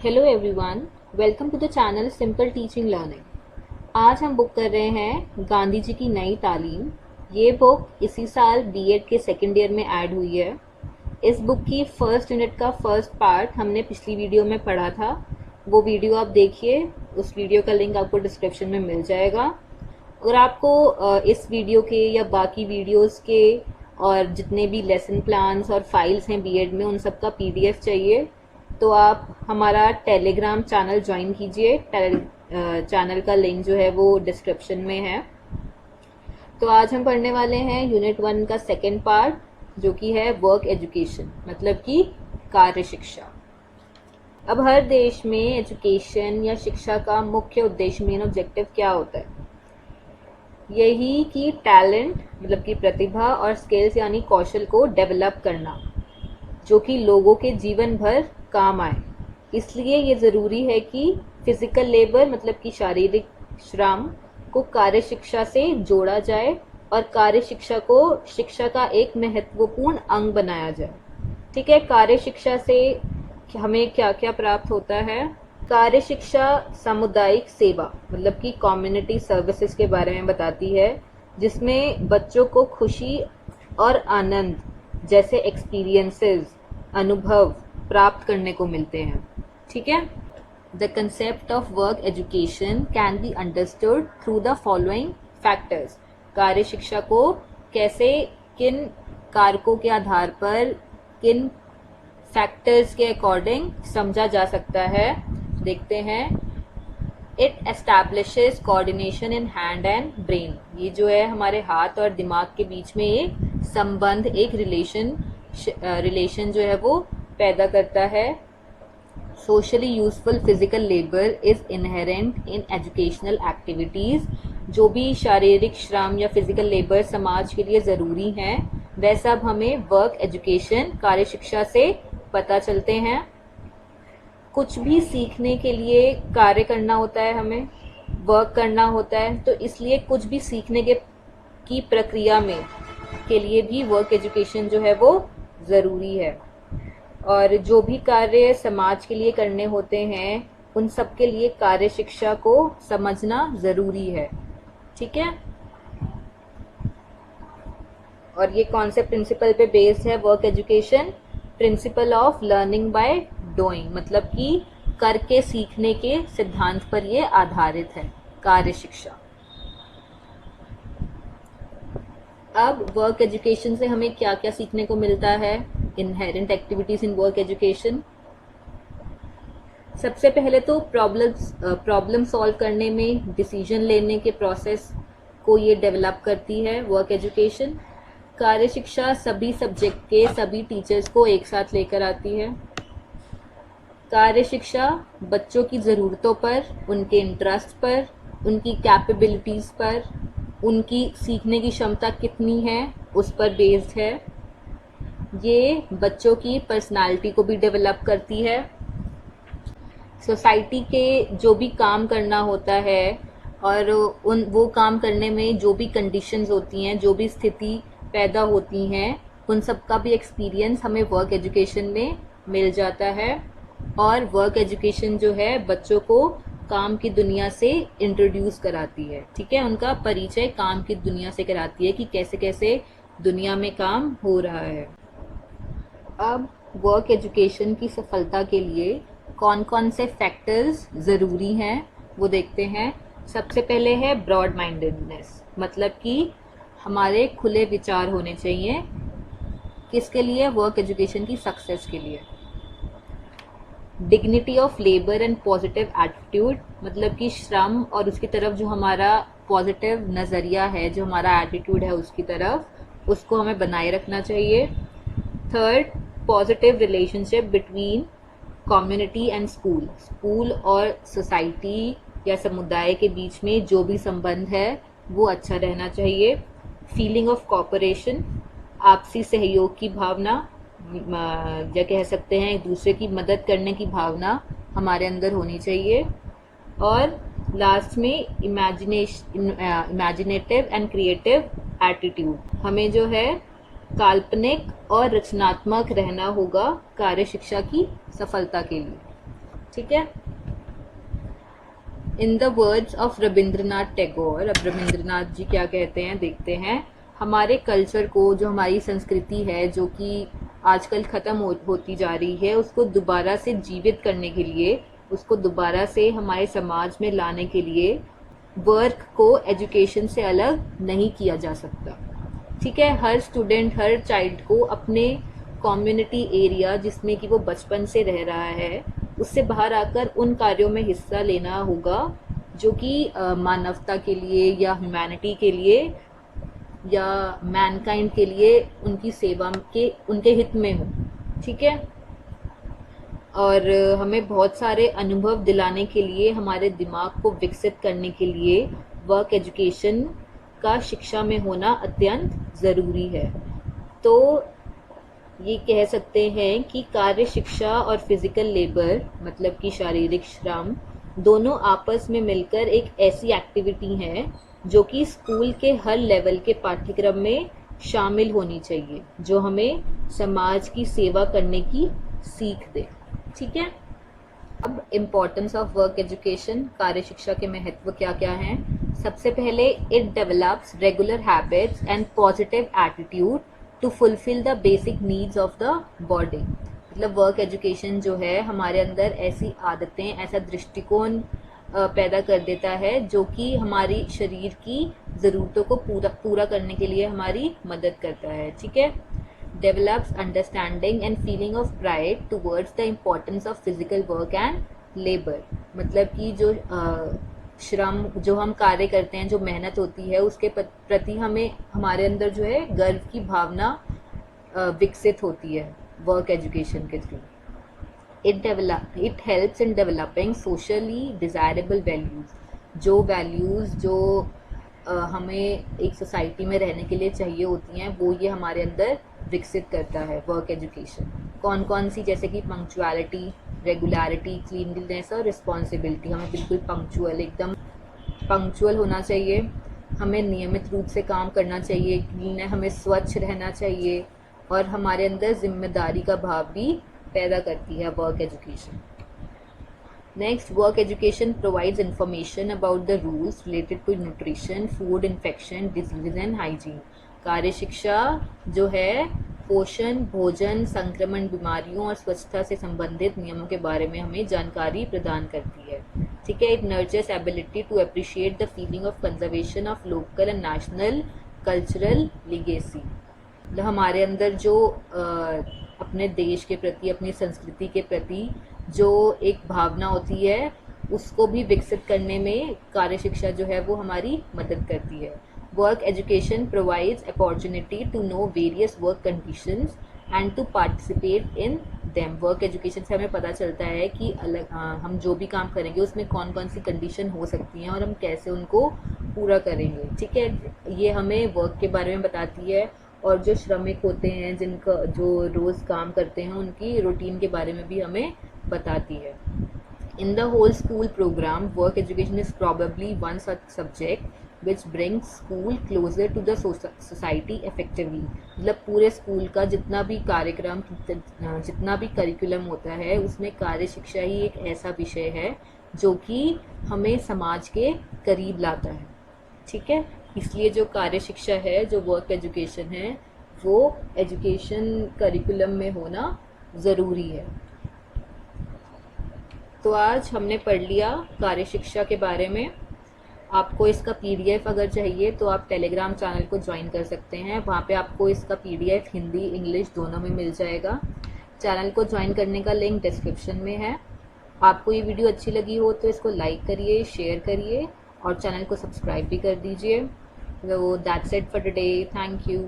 Hello everyone, welcome to the channel simple teaching learning. आज हम book कर रहे हैं गांधी जी की नई तालीम। ये बुक इसी साल बीएड के सेकेंड ईयर में ऐड हुई है। इस बुक की फर्स्ट यूनिट का फर्स्ट पार्ट हमने पिछली वीडियो में पढ़ा था। वो वीडियो आप देखिए, उस वीडियो का लिंक आपको डिस्क्रिप्शन में मिल जाएगा। अगर आपको इस वीडियो के या बाकी वीडियोस के और जितने भी लेसन प्लान्स और फाइल्स हैं बीएड में, उन सब का पीडीएफ चाहिए तो आप हमारा टेलीग्राम चैनल ज्वाइन कीजिए। चैनल का लिंक जो है वो डिस्क्रिप्शन में है। तो आज हम पढ़ने वाले हैं यूनिट 1 का सेकेंड पार्ट, जो कि है वर्क एजुकेशन, मतलब कि कार्य शिक्षा। अब हर देश में एजुकेशन या शिक्षा का मुख्य उद्देश्य, मेन ऑब्जेक्टिव क्या होता है? यही कि टैलेंट मतलब कि प्रतिभा और स्किल्स यानी कौशल को डेवलप करना, जो कि लोगों के जीवन भर काम आए। इसलिए ये ज़रूरी है कि फिजिकल लेबर मतलब कि शारीरिक श्रम को कार्य शिक्षा से जोड़ा जाए और कार्य शिक्षा को शिक्षा का एक महत्वपूर्ण अंग बनाया जाए। ठीक है, कार्य शिक्षा से हमें क्या क्या प्राप्त होता है? कार्य शिक्षा सामुदायिक सेवा मतलब कि कम्युनिटी सर्विसेज के बारे में बताती है, जिसमें बच्चों को खुशी और आनंद जैसे एक्सपीरियंसेस, अनुभव प्राप्त करने को मिलते हैं। ठीक है, the concept of work education can be understood through the following factors. कार्य शिक्षा को कैसे, किन कारकों के आधार पर, किन फैक्टर्स के अकॉर्डिंग समझा जा सकता है, देखते हैं। It establishes coordination in hand and brain. ये जो है हमारे हाथ और दिमाग के बीच में एक संबंध, एक रिलेशन जो है वो पैदा करता है। Socially useful physical labour is inherent in educational activities. जो भी शारीरिक श्रम या फिजिकल लेबर समाज के लिए ज़रूरी हैं, वह सब हमें वर्क एजुकेशन, कार्य शिक्षा से पता चलते हैं। कुछ भी सीखने के लिए कार्य करना होता है, हमें वर्क करना होता है, तो इसलिए कुछ भी सीखने की प्रक्रिया में के लिए भी वर्क एजुकेशन जो है वो ज़रूरी है। और जो भी कार्य समाज के लिए करने होते हैं, उन सब के लिए कार्य शिक्षा को समझना ज़रूरी है। ठीक है, और ये कॉन्सेप्ट प्रिंसिपल पे बेस्ड है work education. Principle of learning by doing मतलब कि करके सीखने के सिद्धांत पर ये आधारित है कार्य शिक्षा। अब वर्क एजुकेशन से हमें क्या क्या सीखने को मिलता है? Inherent activities in work education. सबसे पहले तो प्रॉब्लम सॉल्व करने में, डिसीजन लेने के प्रोसेस को ये डेवलप करती है वर्क एजुकेशन। कार्य शिक्षा सभी सब्जेक्ट के सभी टीचर्स को एक साथ लेकर आती है। कार्य शिक्षा बच्चों की ज़रूरतों पर, उनके इंटरेस्ट पर, उनकी कैपेबिलिटीज़ पर, उनकी सीखने की क्षमता कितनी है उस पर बेस्ड है। ये बच्चों की पर्सनालिटी को भी डेवलप करती है। सोसाइटी के जो भी काम करना होता है और वो काम करने में जो भी कंडीशंस होती हैं, जो भी स्थिति पैदा होती हैं, उन सब का भी एक्सपीरियंस हमें वर्क एजुकेशन में मिल जाता है। और वर्क एजुकेशन जो है बच्चों को काम की दुनिया से इंट्रोड्यूस कराती है। ठीक है, उनका परिचय काम की दुनिया से कराती है कि कैसे कैसे दुनिया में काम हो रहा है। अब वर्क एजुकेशन की सफलता के लिए कौन कौन से फैक्टर्स ज़रूरी हैं वो देखते हैं। सबसे पहले है ब्रॉड माइंडेडनेस, मतलब कि हमारे खुले विचार होने चाहिए। किसके लिए? वर्क एजुकेशन की सक्सेस के लिए। Dignity of labour and positive attitude, मतलब कि श्रम और उसकी तरफ जो हमारा पॉजिटिव नज़रिया है, जो हमारा एटीट्यूड है उसकी तरफ, उसको हमें बनाए रखना चाहिए। Third, positive relationship between community and school. School और सोसाइटी या समुदाय के बीच में जो भी संबंध है वो अच्छा रहना चाहिए। फीलिंग ऑफ कोऑपरेशन, आपसी सहयोग की भावना, या कह सकते हैं एक दूसरे की मदद करने की भावना हमारे अंदर होनी चाहिए। और लास्ट में इमेजिनेटिव एंड क्रिएटिव एटीट्यूड, हमें जो है काल्पनिक और रचनात्मक रहना होगा कार्य शिक्षा की सफलता के लिए। ठीक है। In the words of Rabindranath Tagore, अब रविंद्रनाथ जी क्या कहते हैं देखते हैं। हमारे कल्चर को, जो हमारी संस्कृति है जो कि आजकल ख़त्म होती जा रही है, उसको दोबारा से जीवित करने के लिए, उसको दोबारा से हमारे समाज में लाने के लिए वर्क को एजुकेशन से अलग नहीं किया जा सकता। ठीक है, हर स्टूडेंट, हर चाइल्ड को अपने कम्युनिटी एरिया जिसमें कि वो बचपन से रह रहा है, उससे बाहर आकर उन कार्यों में हिस्सा लेना होगा जो कि मानवता के लिए या ह्यूमैनिटी के लिए या मैनकाइंड के लिए उनकी सेवा के, उनके हित में हो। ठीक है, और हमें बहुत सारे अनुभव दिलाने के लिए, हमारे दिमाग को विकसित करने के लिए वर्क एजुकेशन का शिक्षा में होना अत्यंत ज़रूरी है। तो ये कह सकते हैं कि कार्य शिक्षा और फिजिकल लेबर, मतलब कि शारीरिक श्रम, दोनों आपस में मिलकर एक ऐसी एक्टिविटी है जो कि स्कूल के हर लेवल के पाठ्यक्रम में शामिल होनी चाहिए, जो हमें समाज की सेवा करने की सीख दे। ठीक है, अब इम्पोर्टेंस ऑफ वर्क एजुकेशन, कार्य शिक्षा के महत्व क्या क्या हैं। सबसे पहले, it develops regular habits and positive attitude to fulfil the basic needs of the body. मतलब वर्क एजुकेशन जो है हमारे अंदर ऐसी आदतें, ऐसा दृष्टिकोण पैदा कर देता है जो कि हमारी शरीर की ज़रूरतों को पूरा करने के लिए हमारी मदद करता है। ठीक है, develops understanding and feeling of pride towards the importance of physical work and labor। मतलब कि जो श्रम, जो हम कार्य करते हैं, जो मेहनत होती है, उसके प्रति हमें, हमारे अंदर जो है गर्व की भावना विकसित होती है वर्क एजुकेशन के through. It helps in developing socially desirable values. जो वैल्यूज़ जो हमें एक सोसाइटी में रहने के लिए चाहिए होती हैं, वो ये हमारे अंदर विकसित करता है वर्क एजुकेशन। कौन कौन सी, जैसे कि पंक्चुअलिटी, रेगुलरिटी, क्लीनलीनेस और रिस्पॉन्सिबिलिटी। हमें बिल्कुल एकदम पंक्चुअल होना चाहिए, हमें नियमित रूप से काम करना चाहिए, क्लीन है, हमें स्वच्छ रहना चाहिए, और हमारे अंदर जिम्मेदारी का भाव भी पैदा करती है work education. Next, work education provides information about the rules related to nutrition, food, infection, diseases and hygiene। कार्य शिक्षा जो है पोषण, भोजन, संक्रमण, बीमारियों और स्वच्छता से संबंधित नियमों के बारे में हमें जानकारी प्रदान करती है। ठीक है, it nurtures ability to appreciate the feeling of conservation of local and national cultural legacy. मतलब हमारे अंदर जो अपने देश के प्रति, अपनी संस्कृति के प्रति जो एक भावना होती है, उसको भी विकसित करने में कार्य शिक्षा जो है वो हमारी मदद करती है। Work education provides opportunity to know various work conditions and to participate in them. Work education से हमें पता चलता है कि हम जो भी काम करेंगे उसमें कौन कौन सी कंडीशन हो सकती हैं और हम कैसे उनको पूरा करेंगे। ठीक है, ये हमें वर्क के बारे में बताती है, और जो श्रमिक होते हैं, जिनका जो रोज़ काम करते हैं, उनकी रूटीन के बारे में भी हमें बताती है। In the whole school programme, work education is probably one such subject which brings school closer to the society effectively. मतलब पूरे स्कूल का जितना भी कार्यक्रम, जितना भी करिकुलम होता है, उसमें कार्य शिक्षा ही एक ऐसा विषय है जो कि हमें समाज के करीब लाता है। ठीक है, इसलिए जो कार्य शिक्षा है, जो वर्क एजुकेशन है, वो एजुकेशन करिकुलम में होना ज़रूरी है। तो आज हमने पढ़ लिया कार्य शिक्षा के बारे में। आपको इसका पीडीएफ अगर चाहिए तो आप टेलीग्राम चैनल को ज्वाइन कर सकते हैं, वहाँ पे आपको इसका पीडीएफ हिंदी इंग्लिश दोनों में मिल जाएगा। चैनल को ज्वाइन करने का लिंक डिस्क्रिप्शन में है। आपको ये वीडियो अच्छी लगी हो तो इसको लाइक करिए, शेयर करिए और चैनल को सब्सक्राइब भी कर दीजिए। So that's it for today. Thank you.